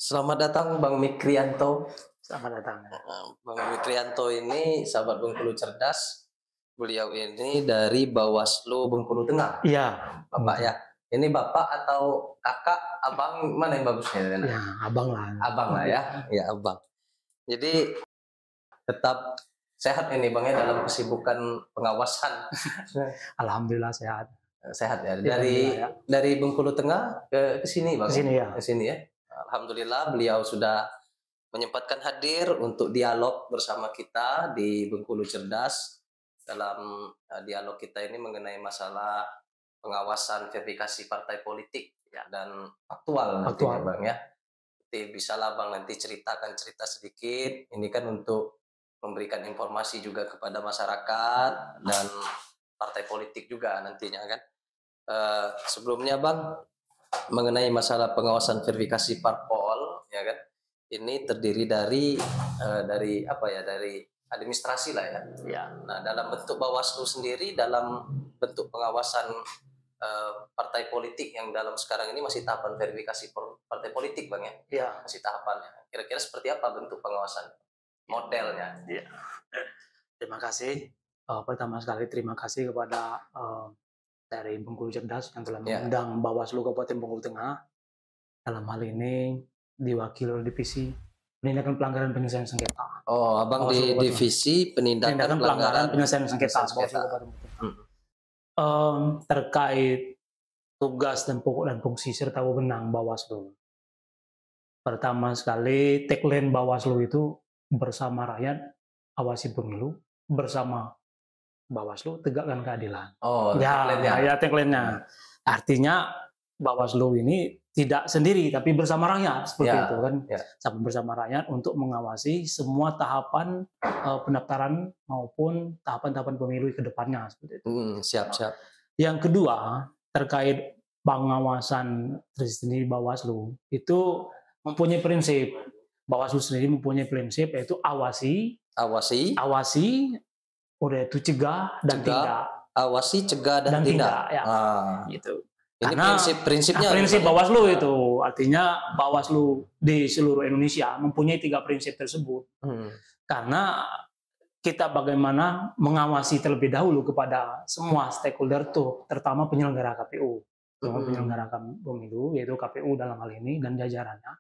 Selamat datang Bang Mikrianto. Selamat datang. Bang Mikrianto ini sahabat Bengkulu Cerdas. Beliau ini dari Bawaslu Bengkulu Tengah. Iya, Bapak ya. Ini bapak atau kakak, abang, mana yang bagusnya? ya abang lah. Abang lah ya. Ya abang. Jadi tetap sehat ini Bang ya dalam kesibukan pengawasan. Alhamdulillah sehat. Sehat ya. Ya. Dari Bengkulu Tengah ke sini Bang. Ke sini ya. Ke sini ya. Alhamdulillah beliau sudah menyempatkan hadir untuk dialog bersama kita di Bengkulu Cerdas. Dalam dialog kita ini mengenai masalah pengawasan verifikasi partai politik ya, dan aktual nantinya Bang ya. Jadi bisalah Bang nanti cerita sedikit. Ini kan untuk memberikan informasi juga kepada masyarakat dan partai politik juga nantinya kan. Sebelumnya Bang, mengenai masalah pengawasan verifikasi parpol ya kan, ini terdiri dari administrasi lah ya. Ya. Nah dalam bentuk Bawaslu sendiri, dalam bentuk pengawasan partai politik yang dalam sekarang ini masih tahapan verifikasi partai politik Bang ya. Ya. Masih tahapannya. Kira-kira seperti apa bentuk pengawasan modelnya? Ya. Terima kasih. Pertama sekali terima kasih kepada dari Bengkulu Cerdas yang telah mengundang Bawaslu Kabupaten Bengkulu Tengah. Dalam hal ini diwakili oleh divisi penindakan pelanggaran penyelesaian sengketa. Oh, abang di divisi penindakan pelanggaran penyelesaian sengketa. Terkait tugas dan pokok dan fungsi serta wewenang Bawaslu. Pertama sekali tagline Bawaslu itu bersama rakyat awasi pemilu, bersama Bawaslu tegakkan keadilan. Oh, tagline-nya. Artinya Bawaslu ini tidak sendiri tapi bersama rakyat seperti itu kan. Sama bersama rakyat untuk mengawasi semua tahapan pendaftaran maupun tahapan-tahapan pemilu ke depannya seperti itu. Siap. Yang kedua, terkait pengawasan sendiri Bawaslu itu mempunyai prinsip. Bawaslu sendiri mempunyai prinsip yaitu awasi, udah itu cegah dan tindak. Awasi, cegah dan tindak. Ya. Gitu. Ini prinsip Bawaslu itu artinya Bawaslu di seluruh Indonesia mempunyai 3 prinsip tersebut. Karena kita bagaimana mengawasi terlebih dahulu kepada semua stakeholder tuh, terutama penyelenggara KPU, penyelenggara pemilu yaitu KPU dalam hal ini dan jajarannya,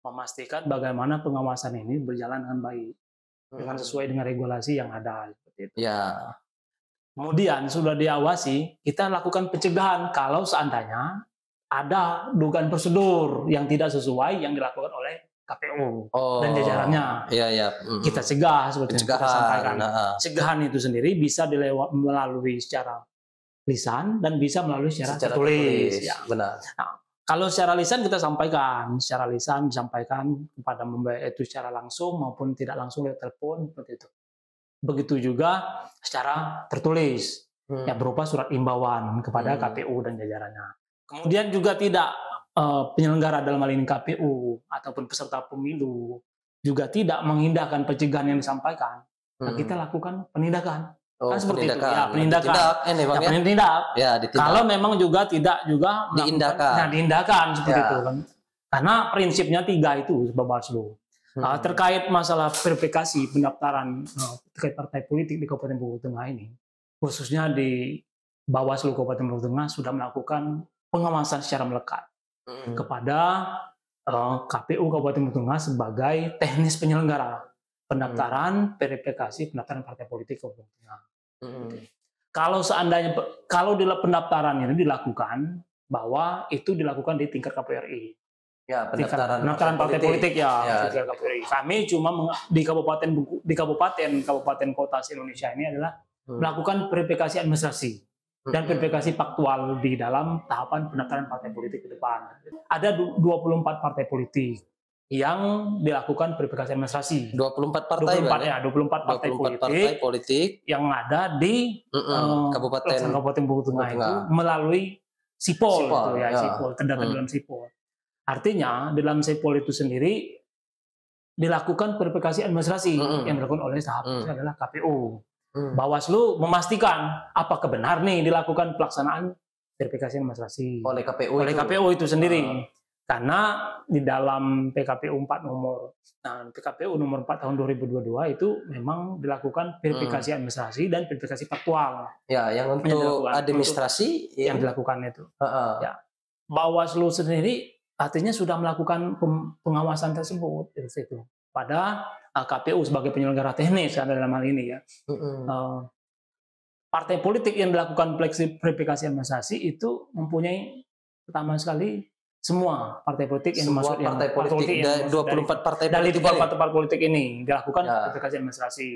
memastikan bagaimana pengawasan ini berjalan dengan baik. Dengan sesuai dengan regulasi yang ada seperti itu. Ya. Kemudian sudah diawasi, kita lakukan pencegahan kalau seandainya ada dugaan prosedur yang tidak sesuai yang dilakukan oleh KPU dan jajarannya. Kita cegah seperti yang kita sampaikan. Cegahan itu sendiri bisa melalui secara lisan dan bisa melalui secara tertulis. Ya. Benar. Nah, kalau secara lisan kita sampaikan, disampaikan kepada membayar itu secara langsung maupun tidak langsung lewat telepon seperti itu. Begitu juga secara tertulis, yang berupa surat imbauan kepada KPU dan jajarannya. Kemudian juga tidak penyelenggara dalam hal ini KPU ataupun peserta pemilu juga tidak mengindahkan pencegahan yang disampaikan. Nah, kita lakukan penindakan. Kan seperti itu ya, penindakan. Kalau memang juga tidak juga diindahkan seperti itu kan. Karena prinsipnya 3 itu Bawaslu. Terkait masalah verifikasi pendaftaran terkait partai politik di Kabupaten Bengkulu Tengah ini, khususnya di Bawaslu Kabupaten Bengkulu Tengah sudah melakukan pengawasan secara melekat kepada KPU Kabupaten Bengkulu Tengah sebagai teknis penyelenggara pendaftaran verifikasi pendaftaran partai politik Kabupaten Tengah. Kalau seandainya kalau pendaftaran ini dilakukan, bahwa itu dilakukan di tingkat KPRI. Ya, pendaftaran partai politik ya. Kami cuma di kabupaten kota se-Indonesia ini adalah melakukan verifikasi administrasi dan verifikasi faktual di dalam tahapan pendaftaran partai politik ke depan. Ada 24 partai politik yang dilakukan verifikasi administrasi. 24 partai 24 partai politik yang ada di Kabupaten Bengkulu Tengah itu melalui SIPOL terdata dalam SIPOL. Artinya dalam SIPOL itu sendiri dilakukan verifikasi administrasi yang dilakukan oleh tahap itu adalah KPU. Bawaslu memastikan apakah benar nih dilakukan pelaksanaan verifikasi administrasi oleh KPU itu sendiri. Karena di dalam PKPU 4 nomor 4 tahun 2022 itu memang dilakukan verifikasi administrasi dan verifikasi faktual. Ya, yang untuk administrasi yang dilakukan itu. Ya. Bawaslu sendiri artinya sudah melakukan pengawasan tersebut itu pada KPU sebagai penyelenggara teknis dalam hal ini ya. Partai politik yang dilakukan verifikasi administrasi itu mempunyai pertama sekali semua partai politik yang masuk partai politik dari 24 partai dari 24 partai politik ini dilakukan verifikasi administrasi.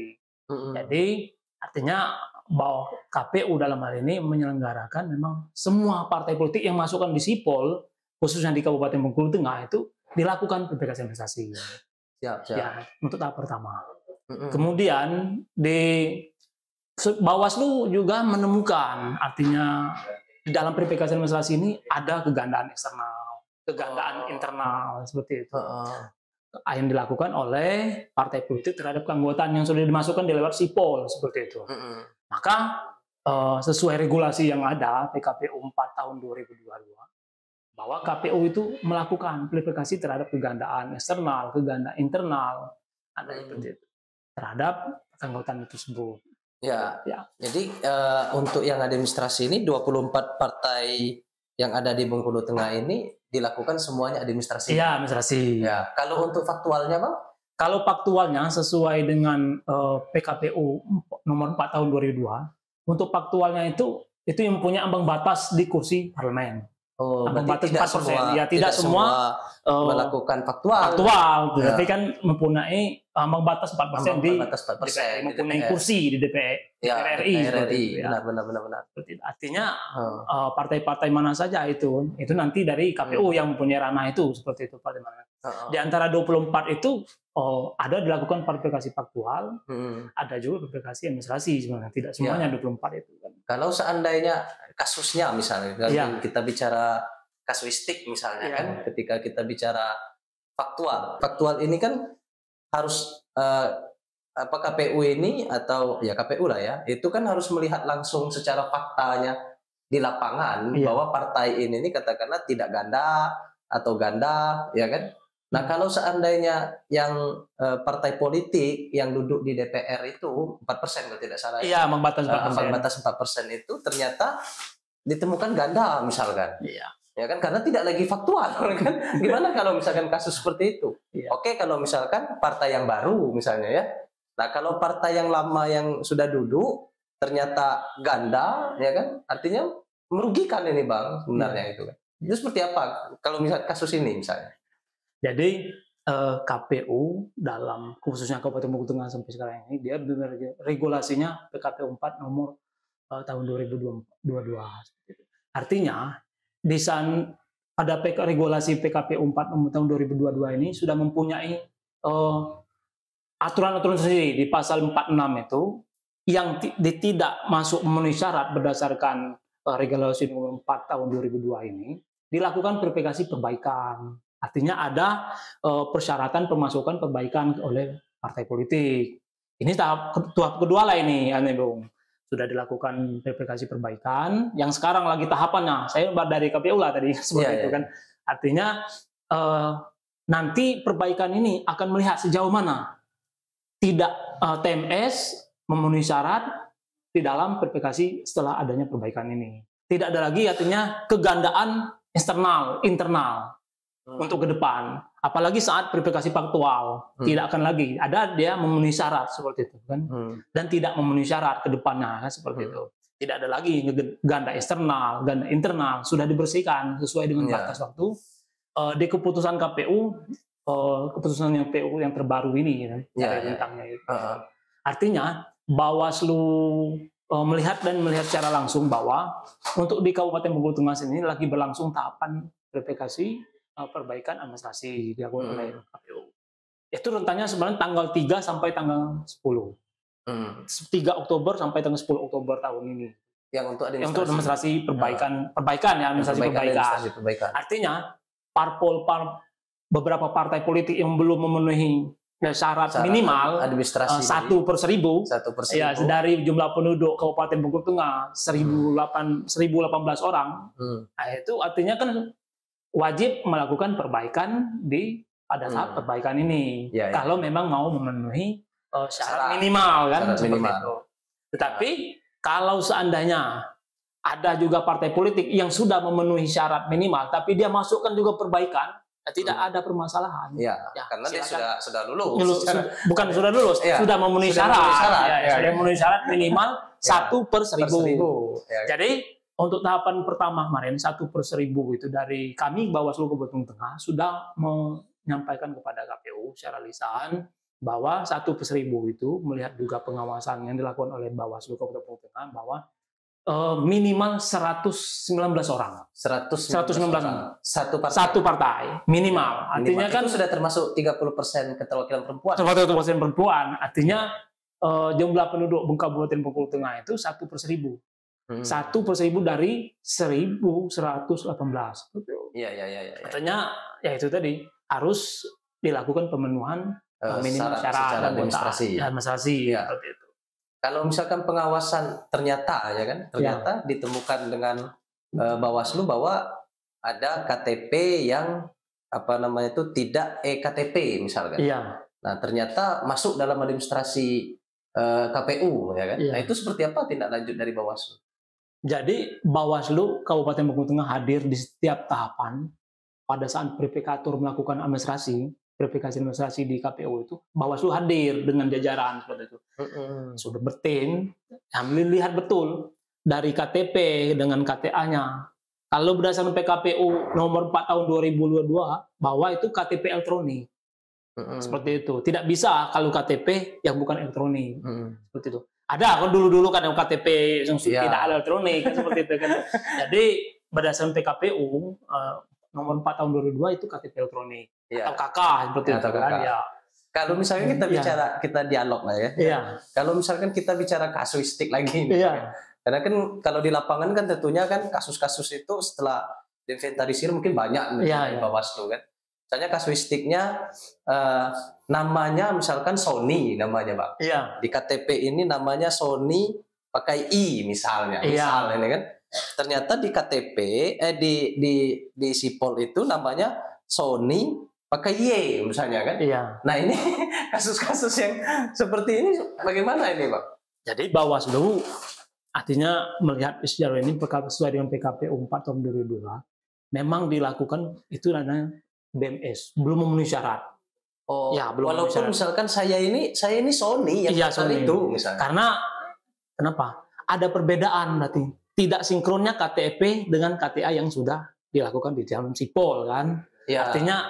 Jadi artinya bahwa KPU dalam hal ini menyelenggarakan memang semua partai politik yang masukkan di sipol khususnya di Kabupaten Bengkulu Tengah itu dilakukan verifikasi administrasi. Siap. Ya, untuk tahap pertama. Kemudian di Bawaslu juga menemukan artinya di dalam verifikasi administrasi ini ada kegandaan eksternal, kegandaan internal seperti itu. Yang dilakukan oleh partai politik terhadap keanggotaan yang sudah dimasukkan di lewat sipol seperti itu. Maka sesuai regulasi yang ada PKPU 4 tahun 2022 bahwa KPU itu melakukan verifikasi terhadap kegandaan eksternal, kegandaan internal ada seperti itu terhadap keanggotaan tersebut. Ya. Jadi untuk yang administrasi ini 24 partai yang ada di Bengkulu Tengah ini dilakukan semuanya administrasi. Iya, administrasi. Ya. Kalau untuk faktualnya, Bang? Kalau faktualnya sesuai dengan PKPU nomor 4 tahun 2002, untuk faktualnya itu yang punya ambang batas di kursi parlemen. Ambang batas 4%. Tidak semua melakukan faktual. Tapi kan mempunyai ambang batas 4% di DPR, mempunyai kursi di DPR RI. Benar. Artinya partai-partai mana saja itu nanti dari KPU yang mempunyai ranah itu seperti itu partai mana. Di antara 24 itu ada dilakukan verifikasi faktual, ada juga verifikasi administrasi sebenarnya. Tidak semuanya 24 itu kan. Kalau seandainya kasusnya misalnya kita bicara kasuistik misalnya kan, ketika kita bicara faktual ini kan harus KPU ini atau ya KPU lah ya, itu kan harus melihat langsung secara faktanya di lapangan bahwa partai ini katakanlah tidak ganda atau ganda, ya kan? Nah, kalau seandainya yang partai politik yang duduk di DPR itu 4% kalau tidak salah. Iya, ambang batas 4% itu ternyata ditemukan ganda misalkan. Iya. Ya kan, karena tidak lagi faktual kan. Gimana kalau misalkan kasus seperti itu? Oke, kalau misalkan partai yang baru misalnya ya. Nah, kalau partai yang lama yang sudah duduk ternyata ganda, ya kan? Artinya merugikan ini, Bang, sebenarnya itu kan. Itu seperti apa kalau misalkan kasus ini misalnya? Jadi KPU dalam khususnya Kabupaten Bengkulu Tengah sampai sekarang ini dia regulasinya PKPU 4 nomor tahun 2022. Artinya di pada regulasi PKPU 4 nomor tahun 2022 ini sudah mempunyai aturan-aturan sendiri di pasal 46 itu yang tidak masuk memenuhi syarat berdasarkan regulasi nomor 4 tahun 2002 ini dilakukan verifikasi perbaikan. Artinya ada persyaratan pemasukan perbaikan oleh partai politik. Ini tahap kedua lah ini, Bung. Sudah dilakukan verifikasi perbaikan. Yang sekarang lagi tahapannya, saya dari KPU lah tadi seperti itu kan. Artinya nanti perbaikan ini akan melihat sejauh mana tidak TMS memenuhi syarat di dalam verifikasi setelah adanya perbaikan ini. Tidak ada lagi artinya kegandaan eksternal, internal. Untuk ke depan, apalagi saat verifikasi faktual tidak akan lagi ada dia memenuhi syarat seperti itu kan, dan tidak memenuhi syarat ke depannya kan, seperti itu. Tidak ada lagi ganda eksternal, ganda internal sudah dibersihkan sesuai dengan batas waktu di keputusan KPU, keputusan yang PU yang terbaru ini kan, tentangnya itu. Artinya Bawaslu melihat secara langsung bahwa untuk di Kabupaten Bengkulu Tengah ini lagi berlangsung tahapan verifikasi perbaikan administrasi dilakukan oleh KPU. Itu rentangnya sebenarnya tanggal 3 sampai tanggal 10. 3 Oktober sampai tanggal 10 Oktober tahun ini. Yang untuk administrasi perbaikan, administrasi perbaikan. Artinya beberapa partai politik yang belum memenuhi syarat minimal administrasi 1/1000. Ya, dari jumlah penduduk Kabupaten Bengkulu Tengah 1018 orang. Nah, itu artinya kan wajib melakukan perbaikan pada saat perbaikan ini. Kalau memang mau memenuhi syarat minimal kan, syarat minimal. Itu. Tetapi kalau seandainya ada juga partai politik yang sudah memenuhi syarat minimal, tapi dia masukkan juga perbaikan, tidak ada permasalahan. Karena dia sudah lulus. Bukan sudah lulus, sudah memenuhi syarat. Sudah memenuhi syarat minimal 1/1000. Jadi untuk tahapan pertama kemarin 1/1000 itu dari kami Bawaslu Kabupaten Tengah sudah menyampaikan kepada KPU secara lisan bahwa 1/1000 itu melihat juga pengawasan yang dilakukan oleh Bawaslu Kabupaten Tengah bahwa minimal 119 orang. 119 orang. Satu partai minimal. Artinya kan itu sudah termasuk 30% keterwakilan perempuan. 30% perempuan. Artinya jumlah penduduk Kabupaten Bengkulu Tengah itu 1/1000. 1/1000 dari 1118. Iya. Artinya ya itu tadi harus dilakukan pemenuhan minimal syarat administrasi. Seperti itu. Kalau misalkan pengawasan ternyata ditemukan dengan Bawaslu bahwa ada KTP yang tidak eKTP misalkan. Nah ternyata masuk dalam administrasi KPU ya kan. Nah itu seperti apa tindak lanjut dari Bawaslu? Jadi Bawaslu Kabupaten Bengkulu Tengah hadir di setiap tahapan pada saat verifikator melakukan verifikasi administrasi di KPU itu, Bawaslu hadir dengan jajaran seperti itu. Sudah bertim, lihat betul dari KTP dengan KTA-nya. Kalau berdasarkan PKPU nomor 4 tahun 2022 bahwa itu KTP elektronik. Seperti itu. Tidak bisa kalau KTP yang bukan elektronik. Seperti itu. Ada kan dulu-dulu kan KTP yang tidak ada elektronik seperti itu kan. Jadi berdasarkan PKPU nomor 4 tahun 2002 itu KTP elektronik atau KK seperti itu kan. Kalau misalnya kita dialog lah ya. Kalau misalkan kita bicara kasuistik lagi nih. Karena kan kalau di lapangan kan tentunya kan kasus-kasus itu setelah diinventarisir mungkin banyak di Bawaslu kan. Misalnya kasuistiknya namanya misalkan Sony namanya Bang. Di KTP ini namanya Sony pakai I misalnya. Misalnya ini kan. Ternyata di KTP di sipol itu namanya Sony pakai Y misalnya kan. Nah ini kasus-kasus yang seperti ini bagaimana ini Bang? Jadi Bawaslu artinya melihat sejauh ini sesuai dengan PKPU 4 tahun 2002 memang dilakukan itu namanya BMS belum memenuhi syarat. Belum walaupun misalkan saya ini Sony yang Sony itu misalnya. Karena kenapa? Ada perbedaan berarti. Tidak sinkronnya KTP dengan KTA yang sudah dilakukan di dalam sipol kan. Artinya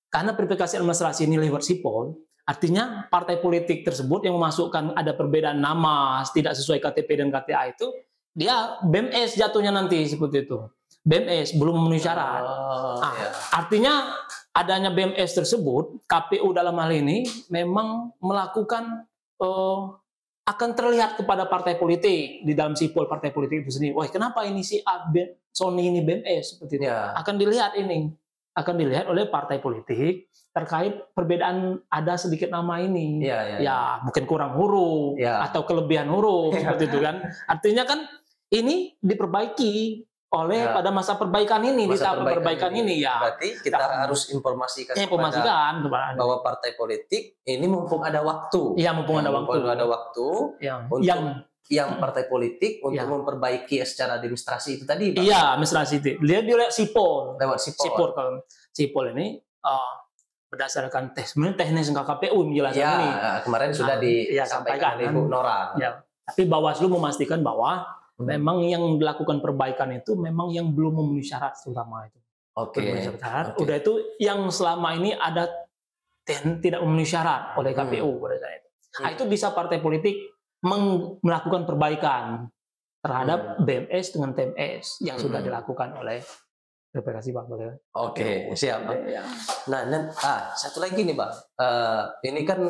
karena verifikasi administrasi ini lewat sipol, artinya partai politik tersebut yang memasukkan ada perbedaan nama tidak sesuai KTP dan KTA itu dia BMS jatuhnya nanti seperti itu. BMS belum memenuhi syarat. Artinya adanya BMS tersebut KPU dalam hal ini memang melakukan akan terlihat kepada partai politik di dalam sipol partai politik itu sendiri. Wah, kenapa ini si Sony ini BMS seperti itu? Akan dilihat oleh partai politik terkait perbedaan ada sedikit nama ini. Mungkin kurang huruf atau kelebihan huruf seperti itu kan. Artinya kan ini diperbaiki oleh pada masa perbaikan ini, di tahap perbaikan ini ya. Berarti kita harus informasikan kepada bahwa partai politik ini mumpung ada waktu. Mumpung ada waktu yang partai politik untuk memperbaiki secara administrasi itu tadi. Administrasi itu. Lihat sipol. Lewat sipol. Sipol ini berdasarkan teknis KPU menjelaskan ini. Kemarin sudah disampaikan oleh Ibu Nora. Tapi Bawaslu memastikan bahwa memang yang dilakukan perbaikan itu memang yang belum memenuhi syarat terutama itu. Udah itu yang selama ini ada tidak memenuhi syarat oleh KPU pada saat itu. Itu bisa partai politik melakukan perbaikan terhadap BMS dengan TMS yang sudah dilakukan oleh verifikasi Pak. Siap. Nah, satu lagi nih Bang. Ini kan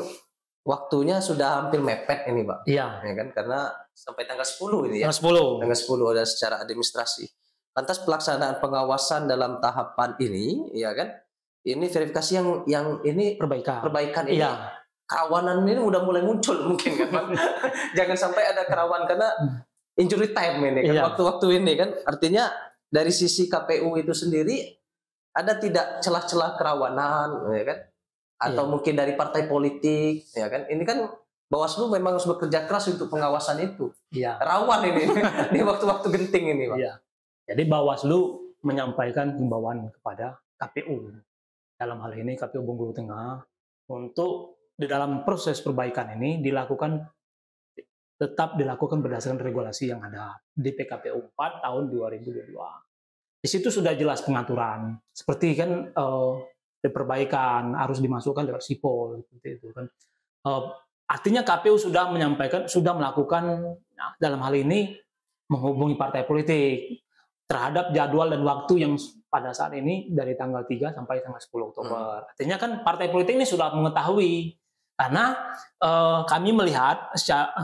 waktunya sudah hampir mepet ini Pak. Ya kan, karena sampai tanggal 10 ini ya. Tanggal 10 ada secara administrasi. Lantas pelaksanaan pengawasan dalam tahapan ini, ya kan? Ini verifikasi yang ini perbaikan ini. Kerawanan ini udah mulai muncul mungkin kan Pak. Jangan sampai ada kerawanan karena injury time ini kan waktu-waktu ini kan. Artinya dari sisi KPU itu sendiri ada tidak celah-celah kerawanan, ya kan? Atau mungkin dari partai politik, ya kan? Ini kan Bawaslu memang harus bekerja keras untuk pengawasan itu. Iya. Rawan ini di waktu-waktu genting ini, Pak. Iya. Jadi Bawaslu menyampaikan himbauan kepada KPU. Dalam hal ini KPU Bengkulu Tengah untuk di dalam proses perbaikan ini tetap dilakukan berdasarkan regulasi yang ada di PKPU 4 tahun 2022. Di situ sudah jelas pengaturan, seperti kan perbaikan harus dimasukkan lewat sipol, seperti itu kan. Artinya KPU sudah menyampaikan, sudah melakukan dalam hal ini menghubungi partai politik terhadap jadwal dan waktu yang pada saat ini dari tanggal 3 sampai tanggal 10 Oktober. Artinya kan partai politik ini sudah mengetahui. Karena kami melihat,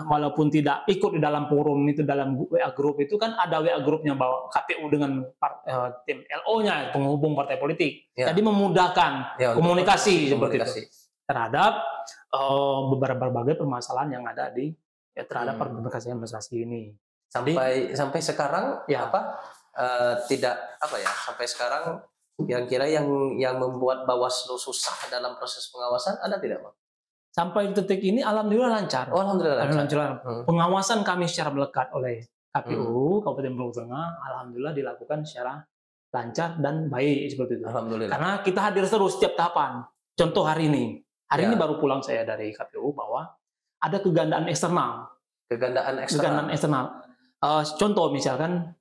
walaupun tidak ikut di dalam forum itu, dalam WA Group itu kan ada WA Grupnya bahwa KPU dengan tim LO-nya, penghubung partai politik. Ya. Jadi memudahkan komunikasi seperti itu terhadap berbagai permasalahan yang ada di terhadap berbagai investasi ini. Sampai sekarang ya sampai sekarang kira-kira yang membuat Bawaslu susah dalam proses pengawasan ada tidak, Pak? Sampai detik ini alhamdulillah lancar. Oh, alhamdulillah lancar. Pengawasan kami secara melekat oleh KPU Kabupaten Bengkulu Tengah alhamdulillah dilakukan secara lancar dan baik seperti itu. Alhamdulillah. Karena kita hadir terus setiap tahapan. Contoh hari ini. Hari ini baru pulang saya dari KPU bahwa ada kegandaan eksternal. Kegandaan eksternal. Contoh misalkan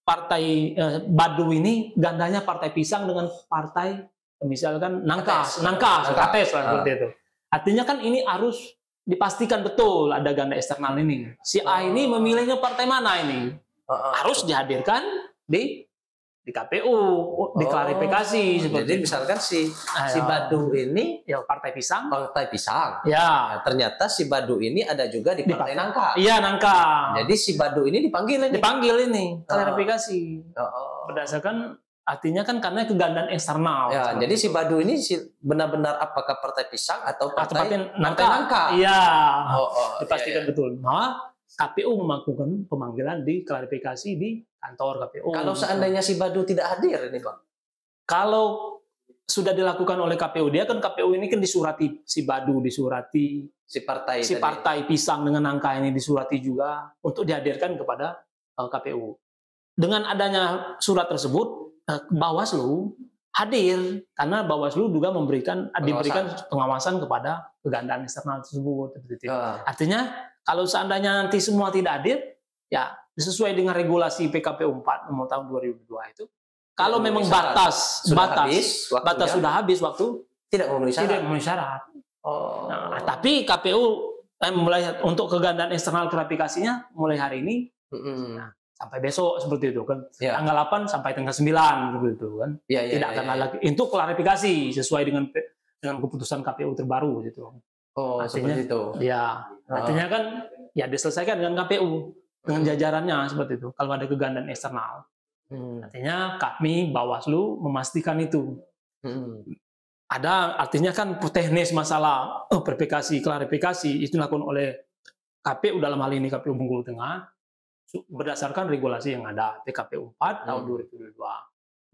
partai Badu ini gandanya partai pisang dengan partai misalkan Nangkas Kates lah seperti itu. Artinya kan ini harus dipastikan betul ada ganda eksternal ini. Si A ini memilihnya partai mana ini? Harus dihadirkan di KPU, diklarifikasi. Jadi misalkan si Badu ini partai pisang. Ya. Ternyata si Badu ini ada juga di partai Nangka. Iya, Nangka. Jadi si Badu ini dipanggil ini klarifikasi. Berdasarkan artinya kan karena kegandaan eksternal. Ya, jadi si Badu ini benar-benar apakah partai pisang atau partai Nangka? Iya. Dipastikan betul. Nah, KPU melakukan pemanggilan di klarifikasi di kantor KPU. Kalau seandainya si Badu tidak hadir ini, Bang? Kalau sudah dilakukan oleh KPU, dia kan KPU ini kan disurati si Badu, disurati si partai pisang dengan Nangka ini disurati juga untuk dihadirkan kepada KPU. Dengan adanya surat tersebut Bawaslu hadir karena Bawaslu juga diberikan pengawasan kepada kegandaan eksternal tersebut. Artinya kalau seandainya nanti semua tidak hadir, ya sesuai dengan regulasi PKPU 4 nomor tahun 2002 itu, kalau memang batas sudah habis waktu tidak memenuhi syarat. Nah, tapi KPU mulai untuk kegandaan eksternal klarifikasinya mulai hari ini. Sampai besok seperti itu kan. Tanggal 8 sampai tanggal 9 seperti itu kan. Tidak akan lagi untuk klarifikasi sesuai dengan keputusan KPU terbaru gitu. Artinya, seperti itu. Ya, artinya kan ya diselesaikan dengan KPU dengan jajarannya seperti itu. Kalau ada kegandaan eksternal. Artinya kami Bawaslu memastikan itu. Artinya kan teknis masalah verifikasi, klarifikasi itu dilakukan oleh KPU dalam hal ini KPU Bengkulu Tengah. Berdasarkan regulasi yang ada PKPU 4 tahun 2022.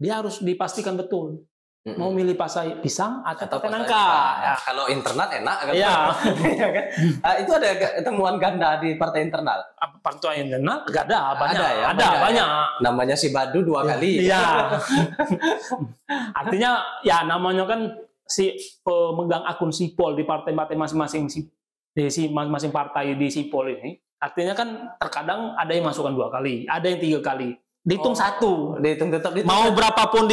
Dia harus dipastikan betul mau milih partai pisang atau partai Nangka. Ya. Kalau internal enak kan? Iya. Itu ada temuan ganda di partai internal. Partai internal nggak ada, banyak. Ada banyak. Namanya si Badu 2 kali. Iya. Artinya ya namanya kan si pemegang akun sipol di partai-partai masing-masing masing-masing partai di sipol ini. Artinya kan terkadang ada yang masukkan 2 kali, ada yang 3 kali. Dihitung satu. Tetap dihitung. Mau berapapun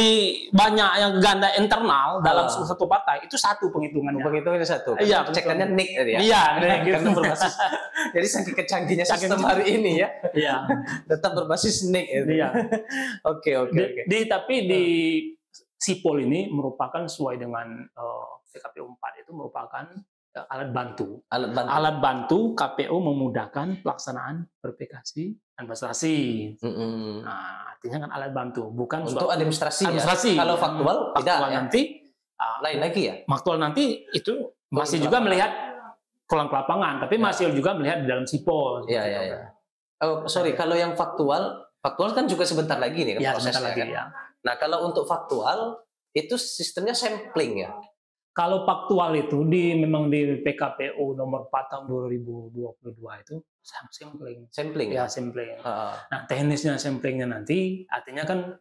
banyak yang ganda internal dalam satu partai, itu satu penghitungannya. Penghitungannya satu. Iya, cekannya nik tadi ya. Iya, karena berbasis. Jadi saking kecanggihnya sistem hari ini ya. Iya. Tetap berbasis nik. Iya. Oke. Tapi di sipol ini merupakan sesuai dengan PKPU 4 itu merupakan alat bantu KPU memudahkan pelaksanaan verifikasi administrasi. Nah, artinya kan alat bantu, bukan untuk administrasi. Ya. Kalau faktual tidak nanti lain lagi ya. Faktual nanti itu masih juga melihat pulang ke lapangan, tapi masih juga melihat di dalam sipol. Iya. Sorry, kalau yang faktual kan juga sebentar lagi nih prosesnya. Sebentar lagi, ya. Nah, kalau untuk faktual itu sistemnya sampling ya? Kalau faktual itu memang di PKPU nomor 4 tahun 2022 itu sampling. Sampling. Ya, sampling. Nah, teknisnya samplingnya nanti artinya kan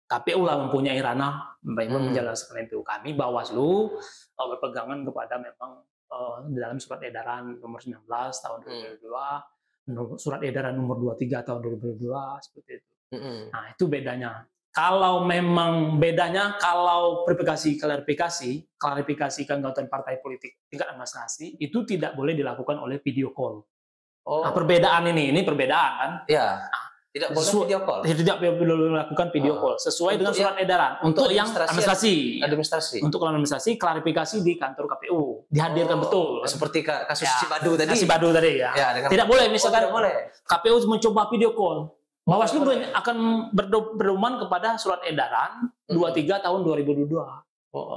KPU lah mempunyai ranah menjelaskan itu. Kami Bawaslu berpegangan kepada memang dalam surat edaran nomor 19 tahun 2022, surat edaran nomor 23 tahun 2022 seperti itu. Nah, itu bedanya. Kalau memang bedanya, kalau klarifikasi keanggotaan partai politik tingkat administrasi itu tidak boleh dilakukan oleh video call. Nah, perbedaan ini perbedaan kan? Ya. Tidak boleh video call. Tidak boleh melakukan video call sesuai dengan surat edaran untuk yang administrasi. Untuk administrasi, klarifikasi di kantor KPU dihadirkan betul. Seperti kasus Sibadu tadi. Sibadu tadi ya. Tidak boleh misalkan KPU mencoba video call. Bawaslu akan berdoman kepada surat edaran 23 tahun 2022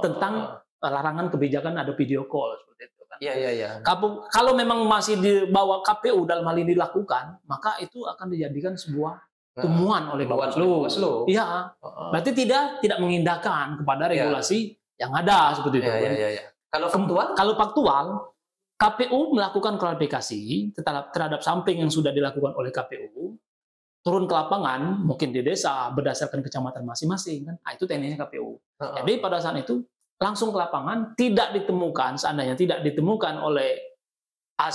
tentang larangan kebijakan ada video call seperti itu kan. Iya. Kalau memang masih di bawah KPU dalam hal ini dilakukan, maka itu akan dijadikan sebuah temuan oleh Bawaslu. Iya. Berarti tidak mengindahkan kepada regulasi yang ada seperti itu. Iya. Kalau faktual KPU melakukan klarifikasi terhadap sampling yang sudah dilakukan oleh KPU. Turun ke lapangan, mungkin di desa, berdasarkan kecamatan masing-masing, kan? Nah, itu teknisnya KPU. Jadi pada saat itu, langsung ke lapangan, seandainya tidak ditemukan oleh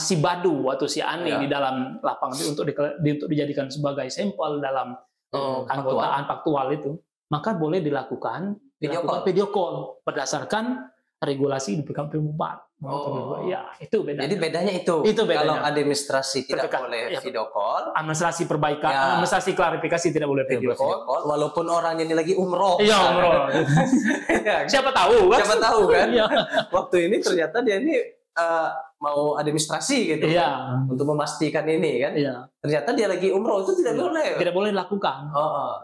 si Badu atau si Ani di dalam lapangan itu untuk dijadikan sebagai sampel dalam keanggotaan faktual itu, maka boleh dilakukan video call berdasarkan regulasi di PKPU 4. Ya, itu bedanya. Jadi bedanya itu. Kalau administrasi tidak boleh video call, administrasi perbaikan, administrasi klarifikasi tidak boleh video call. Walaupun orang ini lagi umroh. Iya, umroh. Siapa tahu kan? Siapa tahu kan? Waktu ini ternyata dia ini mau administrasi gitu kan, untuk memastikan ini kan. Ternyata dia lagi umroh, itu tidak boleh. Tidak boleh dilakukan.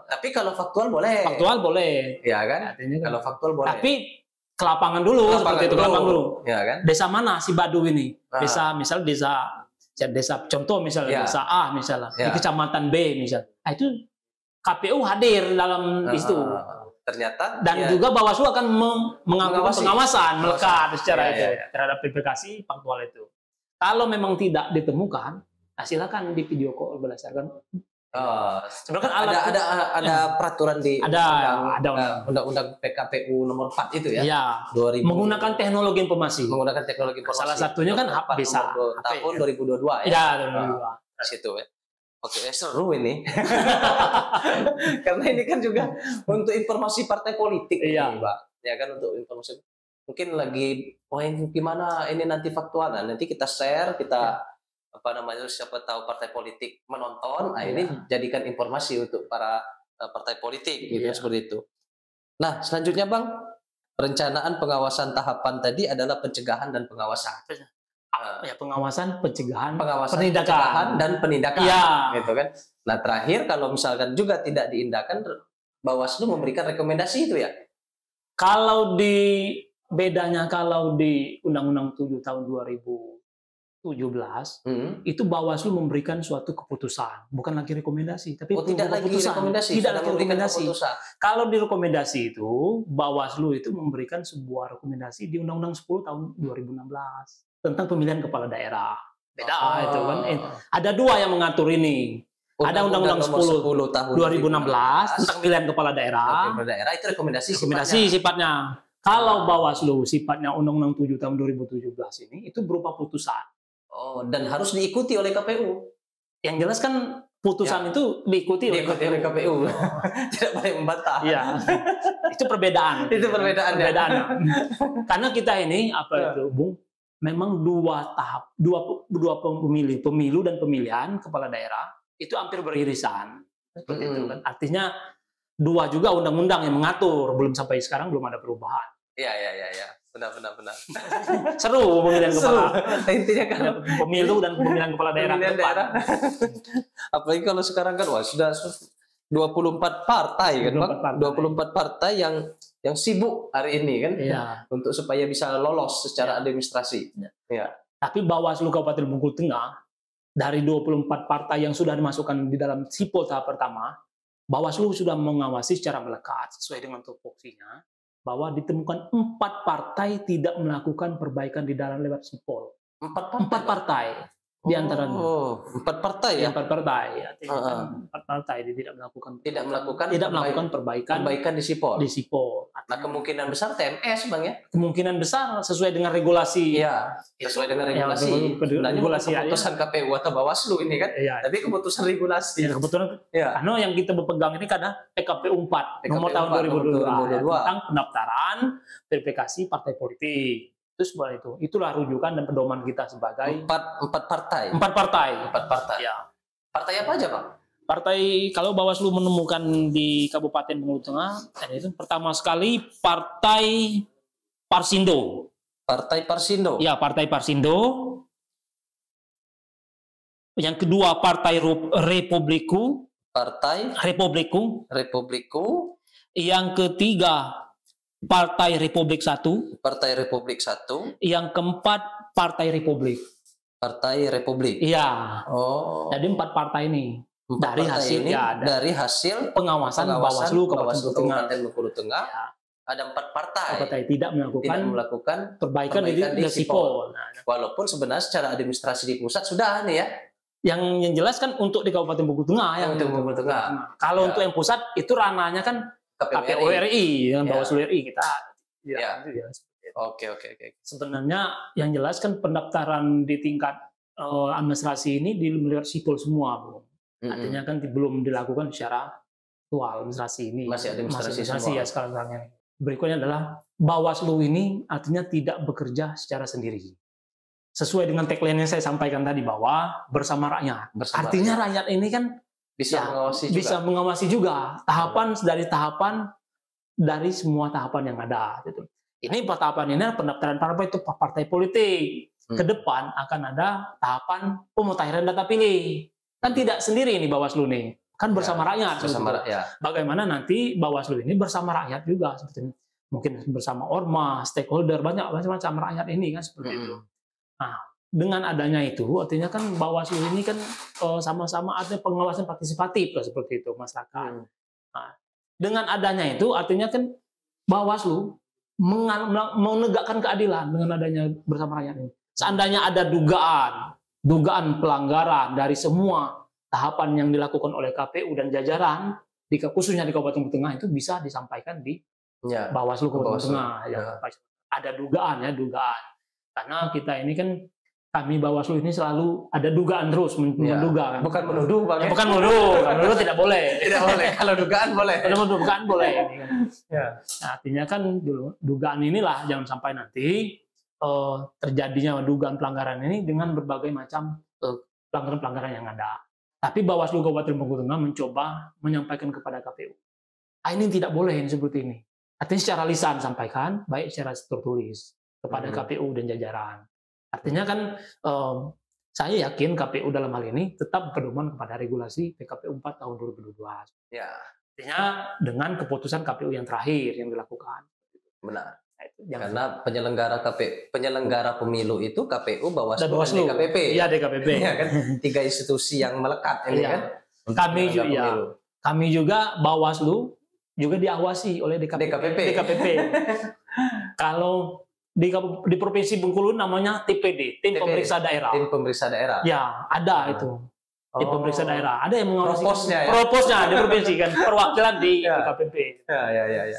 Tapi kalau faktual boleh. Faktual boleh. Ya kan? Kalau faktual boleh. Tapi ke lapangan dulu, seperti itu, ke lapangan dulu. Ya kan? Desa mana si Badu ini? Desa contoh misalnya desa A misalnya, di kecamatan B misalnya. Nah, itu KPU hadir dalam itu. Ternyata dan juga Bawaslu akan melakukan pengawasan melekat secara itu terhadap verifikasi faktual itu. Kalau memang tidak ditemukan, silakan di video call berdasarkan. Sebenarnya kan ada peraturan di undang-undang PKPU nomor 4 itu ya. Iya. 2000. Menggunakan teknologi informasi. Salah satunya kan bisa tahun 2022 ya. Iya, 2022. Di situ ya. Oke, seru ini. Karena ini kan juga untuk informasi partai politik iya. Nih, Pak. Ya kan untuk informasi. Mungkin lagi gimana ini nanti faktual. Nah, nanti kita share, siapa tahu partai politik menonton, ini jadikan informasi untuk para partai politik gitu seperti itu. Nah, selanjutnya Bang, perencanaan pengawasan tahapan tadi adalah pencegahan dan pengawasan. Pengawasan, pencegahan, pencegahan dan penindakan gitu kan. Nah, terakhir kalau misalkan juga tidak diindahkan, Bawaslu memberikan rekomendasi itu ya. Kalau bedanya kalau di Undang-Undang 7 tahun 2017 itu Bawaslu memberikan suatu keputusan, bukan lagi rekomendasi, tapi tidak lagi rekomendasi. Kalau di rekomendasi itu Bawaslu itu memberikan sebuah rekomendasi di Undang-Undang 10 tahun 2016 tentang pemilihan kepala daerah. Beda itu kan. Ada dua yang mengatur ini. Ada Undang-Undang 10 tahun 2016 tentang pemilihan kepala daerah. Itu rekomendasi sifatnya. Kalau Bawaslu sifatnya Undang-Undang 7 tahun 2017 ini itu berupa putusan. Dan harus diikuti oleh KPU. Yang jelas kan putusan itu diikuti oleh KPU. Tidak boleh membantah. Iya. Itu perbedaan. Itu perbedaannya. Karena kita ini Bung, memang dua pemilu dan pemilihan kepala daerah itu hampir beririsan. Seperti itu kan. Artinya dua juga undang-undang yang mengatur, belum sampai sekarang belum ada perubahan. Iya. Benar. Seru pemilihan kepala. Intinya kan pemilu dan pemilihan kepala daerah. Apalagi kalau sekarang kan sudah 24 partai kan, Bang. 24 partai yang sibuk hari ini kan. Untuk supaya bisa lolos secara administrasi. Tapi Bawaslu Kabupaten Bengkulu Tengah dari 24 partai yang sudah dimasukkan di dalam sipol tahap pertama, Bawaslu sudah mengawasi secara melekat sesuai dengan tupoksinya. bahwa ditemukan 4 partai tidak melakukan perbaikan di dalam lewat sipol. 4 partai. Di antaranya. 4 partai ya? 4 partai. Artinya 4 partai tidak melakukan perbaikan di sipol. Di sipol. Nah, kemungkinan besar TMS, Bang ya? Kemungkinan besar sesuai dengan regulasi. Iya, sesuai dengan regulasi. Regulasi keputusan KPU atau Bawaslu ini kan? Iya. Tapi keputusan regulasi. Ya, kebetulan karena yang kita berpegang ini kan PKPU 4 nomor tahun 2022 tentang pendaftaran verifikasi partai politik. Itu sebuah itulah rujukan dan pedoman kita sebagai 4 partai. 4 partai. Ya. Partai apa aja, Bang? Partai, kalau Bawaslu menemukan di Kabupaten Bengkulu Tengah, itu pertama sekali Partai Parsindo. Partai Parsindo. Ya, Partai Parsindo. Yang kedua Partai Republiku. Partai Republiku. Yang ketiga Partai Republik 1. Partai Republik 1. Yang keempat Partai Republik. Partai Republik. Iya. Oh. Jadi 4 partai ini. Dari hasil pengawasan Bawaslu Kabupaten Bengkulu Tengah. Ya. Ada 4 partai. Tidak melakukan perbaikan di sipol. Walaupun sebenarnya secara administrasi di pusat sudah nih ya. Yang jelas kan untuk di Kabupaten Bengkulu Tengah. Kalau untuk yang pusat itu ranahnya kan KPU RI dengan Bawaslu RI kita. Oke. Sebenarnya yang jelas kan pendaftaran di tingkat administrasi ini di lewat sipol semua, Bung. Artinya kan belum dilakukan secara aktual administrasi ini. Masih administrasi ya sekarang. Berikutnya adalah Bawaslu ini artinya tidak bekerja secara sendiri. Sesuai dengan tagline yang saya sampaikan tadi bahwa bersama rakyat. Artinya rakyat ini kan bisa mengawasi juga tahapan dari semua tahapan yang ada. Gitu. Ini tahapan ini pendaftaran partai politik. Ke depan akan ada tahapan pemutahiran data pilih. Kan tidak sendiri ini Bawaslu nih, kan bersama rakyat. Bagaimana nanti Bawaslu ini bersama rakyat juga, seperti mungkin bersama ormas, stakeholder, banyak macam-macam rakyat ini kan seperti itu. Nah, dengan adanya itu, artinya kan Bawaslu ini kan sama-sama ada pengawasan partisipatif lah seperti itu masyarakat. Nah, dengan adanya itu, artinya kan Bawaslu menegakkan keadilan dengan adanya bersama rakyat ini. Seandainya ada dugaan pelanggaran dari semua tahapan yang dilakukan oleh KPU dan jajaran, khususnya di Kabupaten Bengkulu Tengah itu bisa disampaikan di Bawaslu Kabupaten Tengah. Ada dugaan. Karena kita ini kan kami Bawaslu ini selalu ada dugaan terus menduga. Bukan menuduh, Bang. Bukan menuduh tidak boleh. Tidak boleh. Kalau dugaan boleh. Kalau dugaan boleh. Nah, artinya kan dugaan inilah jangan sampai nanti terjadinya dugaan pelanggaran ini dengan berbagai macam pelanggaran-pelanggaran yang ada. Tapi Bawaslu Kabupaten Bengkulu Tengah mencoba menyampaikan kepada KPU. Ini tidak boleh ini seperti ini. Artinya secara lisan sampaikan, baik secara tertulis kepada KPU dan jajaran. Artinya kan saya yakin KPU dalam hal ini tetap berpedoman kepada regulasi PKPU 4 tahun 2022. Ya. Artinya dengan keputusan KPU yang terakhir yang dilakukan. Benar. Karena penyelenggara pemilu itu KPU, Bawaslu, dan DKPP. Iya, DKPP. Ya, kan? 3 institusi yang melekat ini kan. Kami juga Bawaslu juga diawasi oleh DKPP. Kalau di Provinsi Bengkulu namanya TPD, Tim Pemeriksa Daerah. Tim Pemeriksa Daerah. Ya, ada itu. Tim pemeriksa daerah. Ada yang mengawasi proposnya di provinsi kan, perwakilan di DKPP. Ya.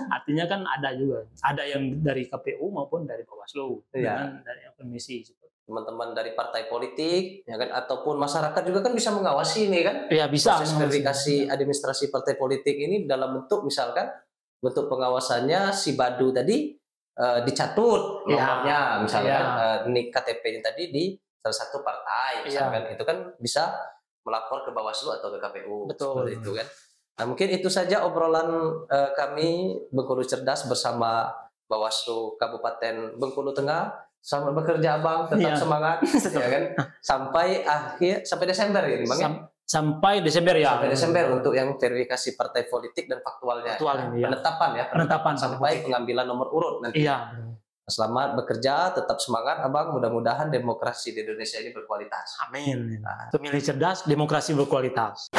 Artinya kan ada juga. Ada yang dari KPU maupun dari Bawaslu dengan dari komisi. Teman-teman dari partai politik ya kan ataupun masyarakat juga kan bisa mengawasi ini kan. Iya, bisa. Proses verifikasi administrasi partai politik ini dalam bentuk misalkan bentuk pengawasannya si Badu tadi dicatut nomornya misalkan nik KTP-nya tadi di salah satu partai misalkan itu kan bisa melapor ke Bawaslu atau ke KPU. Betul. Seperti itu kan. Nah, mungkin itu saja obrolan kami Bengkulu Cerdas bersama Bawaslu Kabupaten Bengkulu Tengah. Selamat bekerja, Bang, tetap semangat ya kan. Sampai Desember ini, Bang. Sampai Desember ya. Sampai Desember untuk yang verifikasi partai politik dan faktualnya. Penetapan sampai pengambilan nomor urut nanti. Iya. Selamat bekerja, tetap semangat, Abang. Mudah-mudahan demokrasi di Indonesia ini berkualitas. Amin. Pemilih cerdas, demokrasi berkualitas.